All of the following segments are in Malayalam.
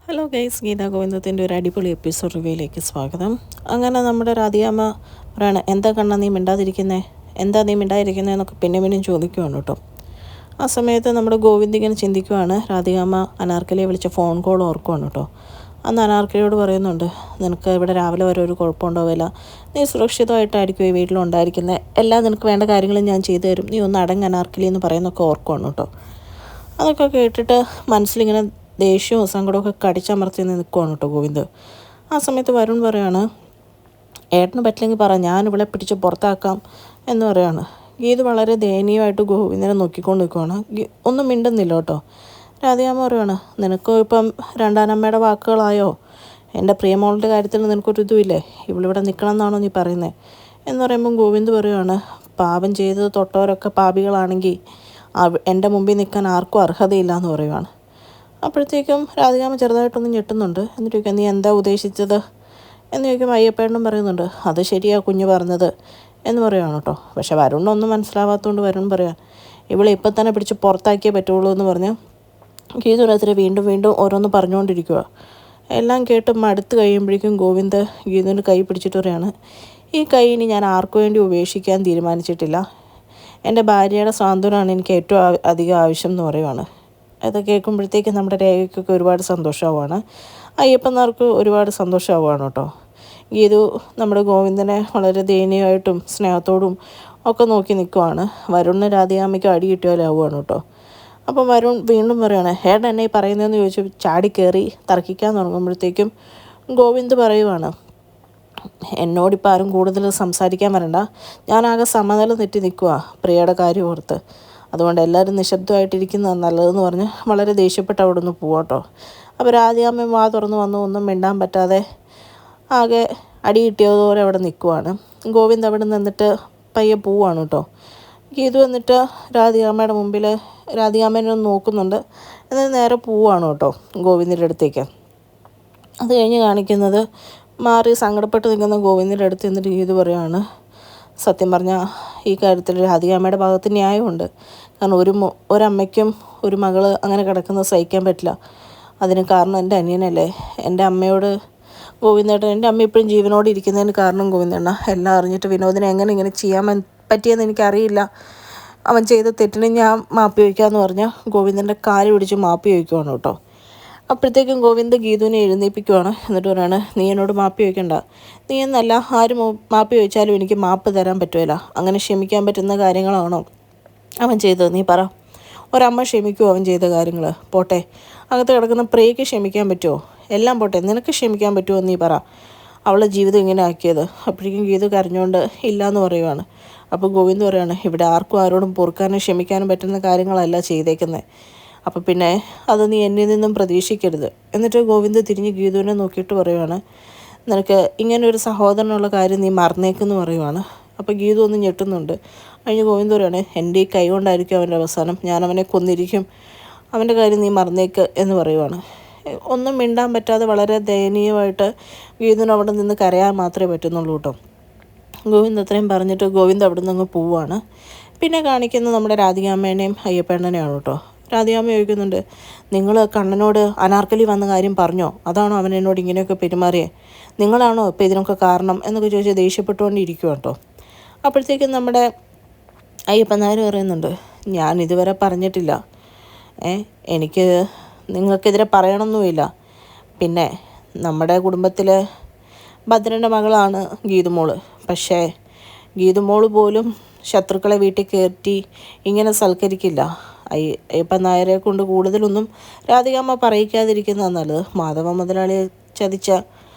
ഹലോ ഗൈസ്, ഗീതാ ഗോവിന്ദത്തിൻ്റെ ഒരു അടിപൊളി എപ്പിസോഡ് റിവ്യൂയിലേക്ക് സ്വാഗതം. അങ്ങനെ നമ്മുടെ രാധികാമ്മ പറയാണ്, എന്താ കണ്ണാ നീ മിണ്ടാതിരിക്കുന്നേ, എന്താ നീ മിണ്ടാതിരിക്കുന്നേ എന്നൊക്കെ പിന്നെയും ചോദിക്കുവാണ് കേട്ടോ. ആ സമയത്ത് നമ്മുടെ ഗോവിന്ദ് ഇങ്ങനെ ചിന്തിക്കുവാണ്. രാധികാമ്മ അനാർക്കലിയെ വിളിച്ച ഫോൺ കോൾ ഓർക്കുവാണ് കേട്ടോ. അന്ന് അനാർക്കലിയോട് പറയുന്നുണ്ട്, നിനക്ക് ഇവിടെ രാവിലെ വരെ ഒരു കുഴപ്പമുണ്ടാവില്ല, നീ സുരക്ഷിതമായിട്ടായിരിക്കും ഈ വീട്ടിലുണ്ടായിരിക്കുന്നത്, എല്ലാം നിനക്ക് വേണ്ട കാര്യങ്ങളും ഞാൻ ചെയ്തു തരും, നീ ഒന്ന് അടങ്ങ് അനാർക്കലി എന്ന് പറയുന്നൊക്കെ ഓർക്കുവാണ് കേട്ടോ. അതൊക്കെ കേട്ടിട്ട് മനസ്സിലിങ്ങനെ ദേഷ്യവും സങ്കടമൊക്കെ കടിച്ചമർത്തി നിൽക്കുവാണ് കേട്ടോ ഗോവിന്ദ്. ആ സമയത്ത് വരുൺ പറയാണ്, ഏട്ടന് പറ്റില്ലെങ്കിൽ പറ, ഞാനിവിടെ പിടിച്ച് പുറത്താക്കാം എന്ന് പറയാണ്. ഗീത് വളരെ ദയനീയമായിട്ട് ഗോവിന്ദനെ നോക്കിക്കൊണ്ട് നിൽക്കുവാണ്. ഒന്നും മിണ്ടുന്നില്ല കേട്ടോ. രാധികാമ്മ പറയുവാണ്, നിനക്ക് ഇപ്പം രണ്ടാനമ്മയുടെ വാക്കുകളായോ, എൻ്റെ പ്രിയമോളുടെ കാര്യത്തിൽ നിനക്കൊരു ഇതുമില്ലേ, ഇവളിവിടെ നിൽക്കണം എന്നാണോ നീ പറയുന്നത് എന്ന് പറയുമ്പം ഗോവിന്ദ് പറയുവാണ്, പാപം ചെയ്തത് തൊട്ടവരൊക്കെ പാപികളാണെങ്കിൽ എൻ്റെ മുമ്പിൽ നിൽക്കാൻ ആർക്കും അർഹതയില്ല എന്ന് പറയുവാണ്. അപ്പോഴത്തേക്കും രാധികാമ്മ ചെറുതായിട്ടൊന്ന് ഞെട്ടുന്നുണ്ട്. എന്നിട്ട് ചോദിക്കാം, നീ എന്താ ഉദ്ദേശിച്ചത് എന്ന് ചോദിക്കുമ്പോൾ അയ്യപ്പേണ്ണും പറയുന്നുണ്ട്, അത് ശരിയാ കുഞ്ഞ് പറഞ്ഞത് എന്ന് പറയുവാണ് കേട്ടോ. പക്ഷെ വരുണൊന്നും മനസ്സിലാവാത്തതുകൊണ്ട് വരുൺ പറയാൻ, ഇവളെ ഇപ്പം തന്നെ പിടിച്ച് പുറത്താക്കിയേ പറ്റുള്ളൂ എന്ന് പറഞ്ഞ് ഗീതുരാത്രി വീണ്ടും ഓരോന്ന് പറഞ്ഞുകൊണ്ടിരിക്കുക. എല്ലാം കേട്ട് മടുത്ത് കഴിയുമ്പോഴേക്കും ഗോവിന്ദ് ഗീതുവിൻ്റെ കൈ പിടിച്ചിട്ട് പറയാണ്, ഈ കൈ ഇനി ഞാൻ ആർക്കു വേണ്ടി ഉപേക്ഷിക്കാൻ തീരുമാനിച്ചിട്ടില്ല, എൻ്റെ ഭാര്യയുടെ സ്വാതന്ത്ര്യമാണ് എനിക്ക് ഏറ്റവും അധികം ആവശ്യം എന്ന് പറയുവാണ്. അത് കേൾക്കുമ്പോഴത്തേക്ക് നമ്മുടെ രേഖയ്ക്കൊക്കെ ഒരുപാട് സന്തോഷമാവുകയാണ്. അയ്യപ്പന്മാർക്ക് ഒരുപാട് സന്തോഷമാവുകയാണ് കേട്ടോ. ഗീതു നമ്മുടെ ഗോവിന്ദനെ വളരെ ദയനീയമായിട്ടും സ്നേഹത്തോടും ഒക്കെ നോക്കി നിൽക്കുവാണ്. വരുണിന് രാധികാമ്മയ്ക്ക് അടി കിട്ടിയാലാവുകയാണ് കേട്ടോ. അപ്പം വരുൺ വീണ്ടും പറയുകയാണ്, ഏട്ടൻ എന്നെ ഈ പറയുന്നതെന്ന് ചോദിച്ചു ചാടി കയറി തർക്കിക്കാൻ തുടങ്ങുമ്പോഴത്തേക്കും ഗോവിന്ദ് പറയുവാണ്, എന്നോടിപ്പോൾ ആരും കൂടുതൽ സംസാരിക്കാൻ വരണ്ട, ഞാനാകെ സമനില തെറ്റി നിൽക്കുക പ്രിയയുടെ കാര്യം ഓർത്ത്, അതുകൊണ്ട് എല്ലാവരും നിശബ്ദമായിട്ടിരിക്കുന്നത് നല്ലതെന്ന് പറഞ്ഞ് വളരെ ദേഷ്യപ്പെട്ട് അവിടെ നിന്ന് പോവാട്ടോ. അപ്പോൾ രാധികാമ്മയും വാ തുറന്ന് വന്നു, ഒന്നും മിണ്ടാൻ പറ്റാതെ ആകെ അടി കിട്ടിയതുപോലെ അവിടെ നിൽക്കുവാണ്. ഗോവിന്ദ് അവിടെ നിന്നിട്ട് പയ്യെ പോവാണ് കേട്ടോ. ഗീതു എന്നിട്ട് രാധികാമ്മയുടെ മുമ്പിൽ രാധികാമ്മേനെ ഒന്ന് നോക്കുന്നുണ്ട്, എന്നിട്ട് നേരെ പോവാണ് കേട്ടോ ഗോവിന്ദിൻ്റെ അടുത്തേക്ക്. അത് കഴിഞ്ഞ് കാണിക്കുന്നത് മാറി സങ്കടപ്പെട്ട് നിൽക്കുന്ന ഗോവിന്ദിൻ്റെ അടുത്ത് എന്നിട്ട് ഗീതു പറയുകയാണ്, സത്യം പറഞ്ഞാൽ ഈ കാര്യത്തിൽ രാധികാമ്മയുടെ ഭാഗത്ത് ന്യായമുണ്ട്. കാരണം ഒരമ്മയ്ക്കും ഒരു മകൾ അങ്ങനെ കിടക്കുന്നത് സഹിക്കാൻ പറ്റില്ല. അതിന് കാരണം എൻ്റെ അനിയനല്ലേ. എൻ്റെ അമ്മയോട് ഗോവിന്ദേട്ടൻ, എൻ്റെ അമ്മ ഇപ്പോഴും ജീവനോട് ഇരിക്കുന്നതിന് കാരണം ഗോവിന്ദേണ്ണ, എല്ലാം അറിഞ്ഞിട്ട് വിനോദിനെ എങ്ങനെ ഇങ്ങനെ ചെയ്യാൻ പറ്റിയെന്ന് എനിക്കറിയില്ല. അവൻ ചെയ്ത തെറ്റിന് ഞാൻ മാപ്പി ചോദിക്കാമെന്ന് പറഞ്ഞാൽ ഗോവിന്ദൻ്റെ കാല് പിടിച്ച് മാപ്പി ചോദിക്കുവാണ് കേട്ടോ. അപ്പോഴത്തേക്കും ഗോവിന്ദ് ഗീതുവിനെ എഴുന്നേൽപ്പിക്കുവാണ്. എന്നിട്ട് പറയാണ്, നീ എന്നോട് മാപ്പി ചോദിക്കണ്ട, നീ എന്നല്ല ആരും മാപ്പി ചോദിച്ചാലും എനിക്ക് മാപ്പ് തരാൻ പറ്റുമല്ല. അങ്ങനെ ക്ഷമിക്കാൻ പറ്റുന്ന കാര്യങ്ങളാണോ അവൻ ചെയ്തത്, നീ പറ. ഒരമ്മ ക്ഷമിക്കുമോ അവൻ ചെയ്ത കാര്യങ്ങൾ? പോട്ടെ, അകത്ത് കിടക്കുന്ന പ്രിയയ്ക്ക് ക്ഷമിക്കാൻ പറ്റുമോ? എല്ലാം പോട്ടെ, നിനക്ക് ക്ഷമിക്കാൻ പറ്റുമോ നീ പറ, അവളുടെ ജീവിതം ഇങ്ങനെ ആക്കിയത്. അപ്പോഴേക്കും ഗീതു കരഞ്ഞുകൊണ്ട് ഇല്ലയെന്ന് പറയുവാണ്. അപ്പോൾ ഗോവിന്ദ് പറയുകയാണ്, ഇവിടെ ആർക്കും ആരോടും പൊറുക്കാനും ക്ഷമിക്കാനും പറ്റുന്ന കാര്യങ്ങളല്ല ചെയ്തേക്കുന്നത്, അപ്പോൾ പിന്നെ അത് നീ എന്നിൽ നിന്നും പ്രതീക്ഷിക്കരുത്. എന്നിട്ട് ഗോവിന്ദ് തിരിഞ്ഞ് ഗീതുവിനെ നോക്കിയിട്ട് പറയുവാണ്, നിനക്ക് ഇങ്ങനെ ഒരു സഹോദരനുള്ള കാര്യം നീ മറന്നേക്കെന്ന് പറയുവാണ്. അപ്പോൾ ഗീതു ഒന്ന് ഞെട്ടുന്നുണ്ട്. കഴിഞ്ഞ് ഗോവിന്ദ് പറയുകയാണ്, എൻ്റെ ഈ കൈ കൊണ്ടായിരിക്കും അവൻ്റെ അവസാനം, ഞാൻ അവനെ കൊന്നിരിക്കും, അവൻ്റെ കാര്യം നീ മറന്നേക്ക് എന്ന് പറയുവാണ്. ഒന്നും മിണ്ടാൻ പറ്റാതെ വളരെ ദയനീയമായിട്ട് ഗീതുവിന് അവിടെ നിന്ന് കരയാൻ മാത്രമേ പറ്റുന്നുള്ളൂ കേട്ടോ. ഗോവിന്ദ് അത്രയും പറഞ്ഞിട്ട് ഗോവിന്ദ് അവിടെ നിന്ന് പോവുകയാണ്. പിന്നെ കാണിക്കുന്നത് നമ്മുടെ രാധികാമ്മേനെയും അയ്യപ്പേണ്ണനെയാണ് കേട്ടോ. രാധികാമ്മ ചോദിക്കുന്നുണ്ട്, നിങ്ങൾ കണ്ണനോട് അനാർക്കലി വന്ന കാര്യം പറഞ്ഞോ, അതാണോ അവൻ എന്നോട് ഇങ്ങനെയൊക്കെ പെരുമാറിയേ, നിങ്ങളാണോ ഇപ്പോൾ ഇതിനൊക്കെ കാരണം എന്നൊക്കെ ചോദിച്ച് ദേഷ്യപ്പെട്ടുകൊണ്ടിരിക്കുക കേട്ടോ. അപ്പോഴത്തേക്കും നമ്മുടെ അയ്യപ്പൻ നായർ പറയുന്നുണ്ട്, ഞാൻ ഇതുവരെ പറഞ്ഞിട്ടില്ല, എനിക്ക് നിങ്ങൾക്കെതിരെ പറയണമെന്നുമില്ല. പിന്നെ നമ്മുടെ കുടുംബത്തിൽ ഭദ്രൻ്റെ മകളാണ് ഗീതുമോള്, പക്ഷേ ഗീതുമോള് പോലും ശത്രുക്കളെ വീട്ടിൽ കയറ്റി ഇങ്ങനെ സൽക്കരിക്കില്ല. അയ്യപ്പൻ നായരെ കൊണ്ട് കൂടുതലൊന്നും രാധികാമ്മ പറയിക്കാതിരിക്കുന്നതാണ് നല്ലത്. മാധവ മുതലാളിയെ ചതിച്ച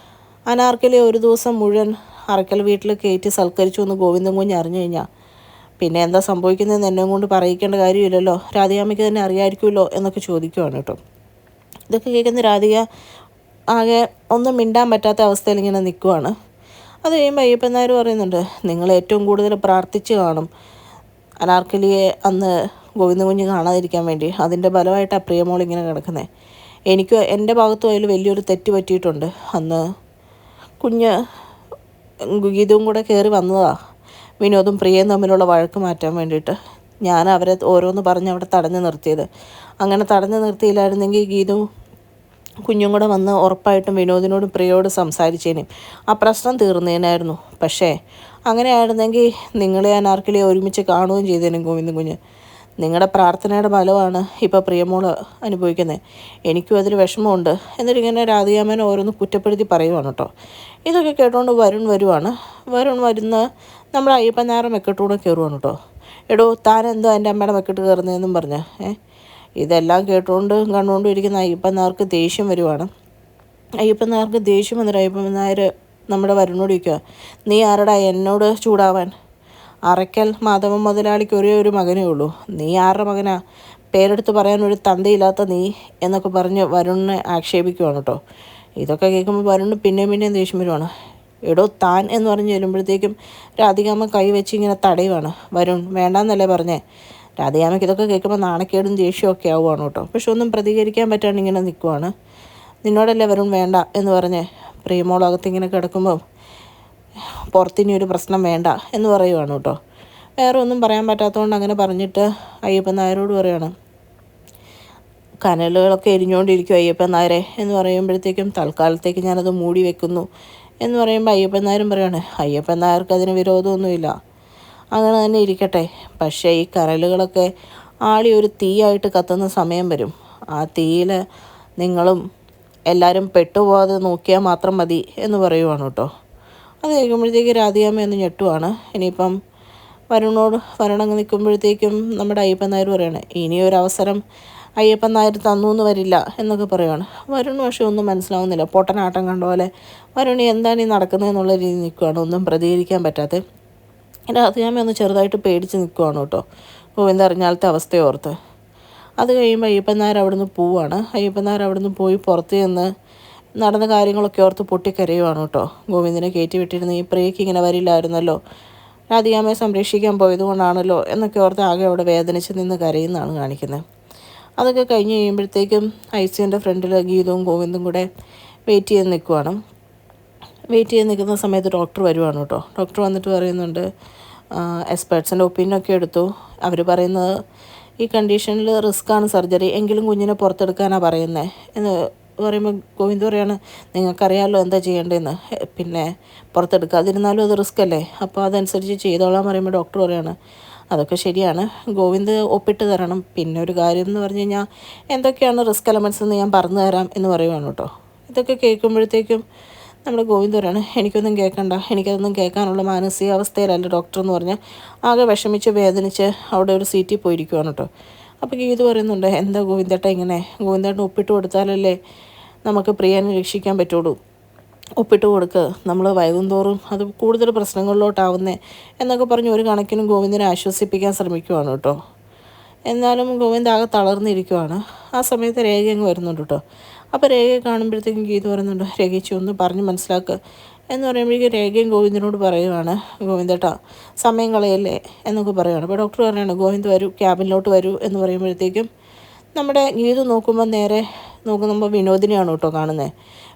അനാർക്കലി ഒരു ദിവസം മുഴുവൻ അറക്കൽ വീട്ടിൽ കയറ്റി സൽക്കരിച്ചു എന്ന് ഗോവിന്ദൻ കുഞ്ഞ് അറിഞ്ഞു കഴിഞ്ഞാൽ പിന്നെ എന്താ സംഭവിക്കുന്നതെന്ന് എന്നെ കൊണ്ട് പറയിക്കേണ്ട കാര്യമില്ലല്ലോ, രാധികാമ്മയ്ക്ക് തന്നെ അറിയാമായിരിക്കുമല്ലോ എന്നൊക്കെ ചോദിക്കുവാണ് കേട്ടോ. ഇതൊക്കെ കേൾക്കുന്ന രാധിക ആകെ ഒന്നും മിണ്ടാൻ പറ്റാത്ത അവസ്ഥയിൽ ഇങ്ങനെ നിൽക്കുവാണ്. അത് കഴിയുമ്പോൾ അയ്യപ്പൻ നായർ പറയുന്നുണ്ട്, നിങ്ങൾ ഏറ്റവും കൂടുതൽ പ്രാർത്ഥിച്ച് കാണും അനാർക്കലിയെ അന്ന് ഗോവിന്ദ കുഞ്ഞ് കാണാതിരിക്കാൻ വേണ്ടി, അതിൻ്റെ ഫലമായിട്ടാണ് പ്രിയമോൾ ഇങ്ങനെ കിടക്കുന്നത്. എനിക്ക് എൻ്റെ ഭാഗത്തും അതിൽ വലിയൊരു തെറ്റ് പറ്റിയിട്ടുണ്ട്. അന്ന് കുഞ്ഞ് ഗീതവും കൂടെ കയറി വന്നതാണ് വിനോദും പ്രിയയും തമ്മിലുള്ള വഴക്ക് മാറ്റാൻ വേണ്ടിയിട്ട്. ഞാൻ അവരെ ഓരോന്ന് പറഞ്ഞ് അവിടെ തടഞ്ഞു നിർത്തിയത്. അങ്ങനെ തടഞ്ഞു നിർത്തിയില്ലായിരുന്നെങ്കിൽ ഗീതു കുഞ്ഞും കൂടെ വന്ന് ഉറപ്പായിട്ടും വിനോദിനോടും പ്രിയയോടും സംസാരിച്ചേനും ആ പ്രശ്നം തീർന്നേനായിരുന്നു. പക്ഷേ അങ്ങനെ ആയിരുന്നെങ്കിൽ നിങ്ങളെ അനാർക്കലിയെ ഒരുമിച്ച് കാണുകയും ചെയ്തേനും ഗോവിന്ദൻ കുഞ്ഞ്. നിങ്ങളുടെ പ്രാർത്ഥനയുടെ ഫലമാണ് ഇപ്പോൾ പ്രിയമോള് അനുഭവിക്കുന്നത്. എനിക്കും അതിൽ വിഷമമുണ്ട്. എന്നിട്ടിങ്ങനെ രാധികാമ്മേനെ ഓരോന്ന് കുറ്റപ്പെടുത്തി പറയുവാണ് കേട്ടോ. ഇതൊക്കെ കേട്ടുകൊണ്ട് വരുവാണ്. വരുൺ വരുന്ന നമ്മുടെ അയ്യപ്പൻ നായർ മെക്കെട്ടൂടെ കയറുവാണ് കേട്ടോ. എടോ താനെന്തോ എൻ്റെ അമ്മയുടെ മെക്കെട്ട് കയറുന്നതെന്നും പറഞ്ഞ് ഇതെല്ലാം കേട്ടുകൊണ്ട് കണ്ടുകൊണ്ടും ഇരിക്കുന്ന അയ്യപ്പൻ നായർക്ക് ദേഷ്യം വരുവാണ്. അയ്യപ്പൻ നായർക്ക് ദേഷ്യം വന്നിട്ട് അയ്യപ്പൻ നായർ നമ്മുടെ വരുണോട് ചോദിക്കുക, നീ ആരടാ എന്നോട് ചൂടാവാൻ? അറയ്ക്കൽ മാധവൻ മുതലാളിക്ക് ഒരേ ഒരു മകനേ ഉള്ളൂ. നീ ആരുടെ മകനാ? പേരെടുത്ത് പറയാൻ ഒരു തന്തയില്ലാത്ത നീ എന്നൊക്കെ പറഞ്ഞ് വരുണിനെ ആക്ഷേപിക്കുവാണ് കേട്ടോ. ഇതൊക്കെ കേൾക്കുമ്പോൾ വരുണ് പിന്നെയും ദേഷ്യം വരുവാണ്. എടോ താൻ എന്ന് പറഞ്ഞ് ചെല്ലുമ്പോഴത്തേക്കും രാധികാമ്മ കൈ വെച്ച് ഇങ്ങനെ തടയുവാണ്. വരുൺ വേണ്ടാന്നല്ലേ പറഞ്ഞേ. രാധികാമ്മയ്ക്ക് ഇതൊക്കെ കേൾക്കുമ്പോൾ നാണക്കേടും ദേഷ്യമൊക്കെ ആവുകയാണ് കേട്ടോ. പക്ഷെ ഒന്നും പ്രതികരിക്കാൻ പറ്റാണ്ട് ഇങ്ങനെ നിൽക്കുവാണ്. നിന്നോടല്ലേ വരുൺ വേണ്ട എന്ന് പറഞ്ഞ് പ്രിയമോളകത്തിങ്ങനെ കിടക്കുമ്പോൾ പുറത്തിനി ഒരു പ്രശ്നം വേണ്ട എന്ന് പറയുവാണ് കേട്ടോ. വേറെ ഒന്നും പറയാൻ പറ്റാത്തതുകൊണ്ട് അങ്ങനെ പറഞ്ഞിട്ട് അയ്യപ്പൻ നായരോട് പറയുകയാണ്, കനലുകളൊക്കെ എരിഞ്ഞുകൊണ്ടിരിക്കും അയ്യപ്പൻ നായരെ എന്ന് പറയുമ്പോഴത്തേക്കും തൽക്കാലത്തേക്ക് ഞാനത് മൂടി വെക്കുന്നു എന്ന് പറയുമ്പോൾ അയ്യപ്പൻ നായരും പറയുകയാണ്, അയ്യപ്പൻ നായർക്ക് അതിന് വിരോധമൊന്നുമില്ല, അങ്ങനെ തന്നെ ഇരിക്കട്ടെ. പക്ഷേ ഈ കനലുകളൊക്കെ ആളി ഒരു തീയായിട്ട് കത്തുന്ന സമയം വരും. ആ തീയിൽ നിങ്ങളും എല്ലാവരും പെട്ടുപോകാതെ നോക്കിയാൽ മാത്രം മതി എന്ന് പറയുവാണ് കേട്ടോ. അത് കേൾക്കുമ്പോഴത്തേക്ക് രാധികാമ്മ ഒന്ന് ഞെട്ടുവാണ്. ഇനിയിപ്പം വരണങ്ങ് നിൽക്കുമ്പോഴത്തേക്കും നമ്മുടെ അയ്യപ്പൻ നായർ പറയുകയാണ്, ഇനിയൊരവസരം അയ്യപ്പൻ നായർ തന്നു എന്ന് വരില്ല എന്നൊക്കെ പറയുവാണ്. വരുൺ പക്ഷേ ഒന്നും മനസ്സിലാവുന്നില്ല. പൊട്ടനാട്ടം കണ്ട പോലെ വരുൺ എന്താണ് ഈ നടക്കുന്നതെന്നുള്ള രീതിയിൽ നിൽക്കുകയാണ്, ഒന്നും പ്രതികരിക്കാൻ പറ്റാത്ത. രാധികാമ്മ ഒന്ന് ചെറുതായിട്ട് പേടിച്ച് നിൽക്കുവാണ് കേട്ടോ, ഗോവിന്ദ അറിഞ്ഞാലത്തെ അവസ്ഥയോർത്ത്. അത് കഴിയുമ്പോൾ അയ്യപ്പൻ നായർ അവിടുന്ന് പോവാണ്. അയ്യപ്പൻ നായർ അവിടുന്ന് പോയി പുറത്ത് ചെന്ന് നടന്ന കാര്യങ്ങളൊക്കെ ഓർത്ത് പൊട്ടിക്കരയുവാണ് കേട്ടോ. ഗോവിന്ദനെ കയറ്റി വിട്ടിരുന്ന ഈ പ്രിയയ്ക്ക് ഇങ്ങനെ വരില്ലായിരുന്നല്ലോ, രാധികാമ്മയെ സംരക്ഷിക്കാൻ പോയതുകൊണ്ടാണല്ലോ എന്നൊക്കെ ഓർത്ത് ആകെ അവിടെ വേദനിച്ച് നിന്ന് കരയുന്നതാണ് കാണിക്കുന്നത്. അതൊക്കെ കഴിഞ്ഞ് കഴിയുമ്പോഴത്തേക്കും ഐസിയുടെ ഫ്രണ്ടിൽ ഗീതവും ഗോവിന്ദും കൂടെ വെയിറ്റ് ചെയ്ത് നിൽക്കുവാണ്. വെയിറ്റ് ചെയ്ത് നിൽക്കുന്ന സമയത്ത് ഡോക്ടർ വരുവാണ് കേട്ടോ. ഡോക്ടർ വന്നിട്ട് പറയുന്നുണ്ട്, എക്സ്പേർട്സിൻ്റെ ഒപ്പീനിയനൊക്കെ എടുത്തു. അവർ പറയുന്നത് ഈ കണ്ടീഷനിൽ റിസ്ക്കാണ് സർജറി, എങ്കിലും കുഞ്ഞിനെ പുറത്തെടുക്കാനാണ് പറയുന്നത് എന്ന് പറയുമ്പോൾ ഗോവിന്ദ് പറയാണ്, നിങ്ങൾക്കറിയാമല്ലോ എന്താ ചെയ്യേണ്ടതെന്ന്, പിന്നെ പുറത്തെടുക്കാതിരുന്നാലും അത് റിസ്ക് അല്ലേ, അപ്പോൾ അതനുസരിച്ച് ചെയ്തോളാൻ പറയുമ്പോൾ ഡോക്ടർ പറയാണ്, അതൊക്കെ ശരിയാണ്, ഗോവിന്ദ് ഒപ്പിട്ട് തരണം. പിന്നെ ഒരു കാര്യം എന്ന് പറഞ്ഞു കഴിഞ്ഞാൽ എന്തൊക്കെയാണ് റിസ്ക് എലമെൻറ്റ്സ് എന്ന് ഞാൻ പറഞ്ഞു തരാം എന്ന് പറയുവാണ് കേട്ടോ. ഇതൊക്കെ കേൾക്കുമ്പോഴത്തേക്കും നമ്മുടെ ഗോവിന്ദ് പറയാണ്, എനിക്കൊന്നും കേൾക്കണ്ട, എനിക്കതൊന്നും കേൾക്കാനുള്ള മാനസികാവസ്ഥയിലല്ല ഡോക്ടർ എന്ന് പറഞ്ഞ് ആകെ വിഷമിച്ച് വേദനിച്ച് അവിടെ ഒരു സീറ്റിൽ പോയിരിക്കുവാണ് കേട്ടോ. അപ്പോൾ ഗീത് പറയുന്നുണ്ട്, എന്താ ഗോവിന്ദേട്ട ഇങ്ങനെ, ഗോവിന്ദേട്ടൻ ഒപ്പിട്ട് കൊടുത്താലല്ലേ നമുക്ക് പ്രിയനെ രക്ഷിക്കാൻ പറ്റുള്ളൂ, ഒപ്പിട്ട് കൊടുക്കുക, നമ്മൾ വൈകുന്തോറും അത് കൂടുതൽ പ്രശ്നങ്ങളിലോട്ടാവുന്നേ എന്നൊക്കെ പറഞ്ഞ് ഒരു കണക്കിനും ഗോവിന്ദനെ ആശ്വസിപ്പിക്കാൻ ശ്രമിക്കുവാണ് കേട്ടോ. എന്നാലും ഗോവിന്ദ് ആകെ തളർന്നിരിക്കുവാണ്. ആ സമയത്ത് രേഖ അങ്ങ് വരുന്നുണ്ട് കേട്ടോ. അപ്പോൾ രേഖയെ കാണുമ്പോഴത്തേക്കും ഗീത പറയുന്നുണ്ട്, രേഖച്ചി ഒന്ന് പറഞ്ഞ് മനസ്സിലാക്കുക എന്ന് പറയുമ്പോഴേക്കും രേഖയും ഗോവിന്ദനോട് പറയുവാണ്, ഗോവിന്ദേട്ടാ സമയം കളയല്ലേ എന്നൊക്കെ പറയുവാണ്. അപ്പോൾ ഡോക്ടർ പറയുകയാണ്, ഗോവിന്ദ് വരൂ, ക്യാബിനിലോട്ട് വരൂ എന്ന് പറയുമ്പോഴത്തേക്കും നമ്മുടെ ഗീത നോക്കുമ്പോൾ വിനോദിനെയാണ് കേട്ടോ കാണുന്നത്.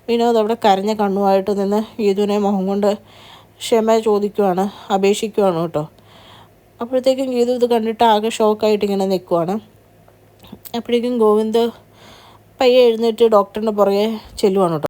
വിനോദ് അവിടെ കരഞ്ഞ കണ്ണുമായിട്ട് നിന്ന് ഗീതുവിനെ മുഖം കൊണ്ട് ക്ഷമ ചോദിക്കുവാണ്, അപേക്ഷിക്കുവാണ് കേട്ടോ. അപ്പോഴത്തേക്കും ഗീതു ഇത് കണ്ടിട്ട് ആകെ ഷോക്കായിട്ട് ഇങ്ങനെ നിൽക്കുവാണ്. അപ്പോഴേക്കും ഗോവിന്ദ് പയ്യെ എഴുന്നേറ്റ് ഡോക്ടറിൻ്റെ പുറകെ ചെല്ലുവാണ് കേട്ടോ.